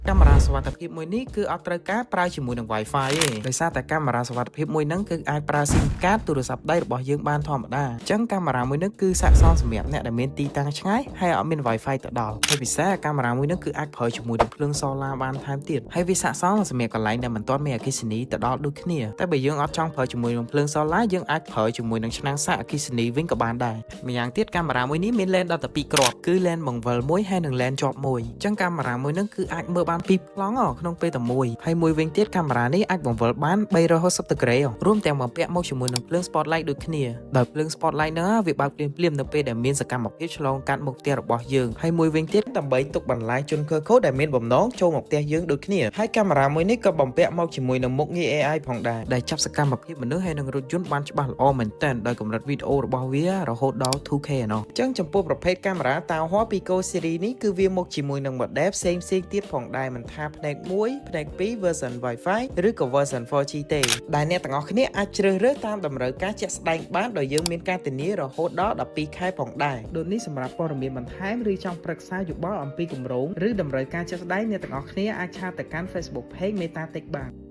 កាមេរ៉ាសុវត្ថិភាពមួយនេះគឺអត់ត្រូវការប្រើជាមួយនឹង Wi-Fi ទេដោយសារតែកាមេរ៉ាសុវត្ថិភាពមួយហ្នឹងគឺអាចប្រើ SIM កាតទូរស័ព្ទដៃរបស់យើងបានធម្មតាអញ្ចឹងកាមេរ៉ាមួយនេះគឺស័ក្តិសមសម្រាប់អ្នកដែលមានទីតាំងឆ្ងាយហើយអត់មាន Wi-Fi ទៅដល់ហើយពិសេសកាមេរ៉ាមួយនេះគឺអាចប្រើជាមួយនឹងភ្លើង solar បានថែមទៀតហើយវាស័ក្តិសមសម្រាប់កន្លែងដែលមិនទាន់មានអគ្គិសនីទៅដល់ដូចគ្នាតែបើយើងអត់ចង់ប្រើជាមួយនឹងភ្លើង solar យើងអាចប្រើជាមួយនឹងឆ្នាំងសាកអគ្គិសនីវិញក៏បានដែរម្យ៉ាងទៀតកាមេរ៉ាមួយនេះមាន lens ដល់ទៅ2គ្រាប់គឺ lens បង្វិលមួយហើយនិង lens ជាប់មួយអញ្ចឹងកាមេរ៉ាមួយនេះគឺអាចមើលបានពីរប្លង់ក្នុងពេលតែមួយហើយមួយវិញទៀតកាមេរ៉ានេះអាចបង្វិលបាន360ដឺក្រេរួមទាំងបំពាក់មកជាមួយនឹងភ្លើង spotlight ដូចគ្នាដោយភ្លើង spotlight ហ្នឹងវាបើកភ្លាមៗនៅពេលដែលមានសកម្មភាពឆ្លងកាត់មុខផ្ទះរបស់យើងហើយមួយវិញទៀតដើម្បីទុកបន្លាយជន QR code ដែលមានបំណងចូលមកផ្ទះយើងដូចគ្នាហើយកាមេរ៉ាមួយនេះក៏បំពាក់មកជាមួយនឹងមុខងារ AI ផងដែរដែលចាប់សកម្មភាពមនុស្សហើយនឹងរថយន្តបានច្បាស់ល្អមែនទែនដោយកម្រិតវីដេអូរបស់វារហូតដល់ 2K ឯណោះអញ្ចឹងចំពោះប្រភេទកាមេរ៉ាតាវហ័រ Pico series នេះគឺវាមកជាមួយនឹង model ផ្សេងៗទៀតផងដែរមិនថាផ្នែក1ផ្នែក2 version Wi-Fi ឬក៏ version 4G ទេដែលអ្នកទាំងអស់គ្នាអាចជ្រើសរើសតាមតម្រូវការជាក់ស្ដែងបានដោយយើងមានការធានារហូតដល់12ខែផងដែរដូចនេះសម្រាប់ព័ត៌មានបន្ថែមឬចង់ប្រឹក្សាយោបល់អំពីគម្រោងឬតម្រូវការជាក់ស្ដែងអ្នកទាំងអស់គ្នាអាចឆាតទៅកាន់ Facebook Page MetaTech បាន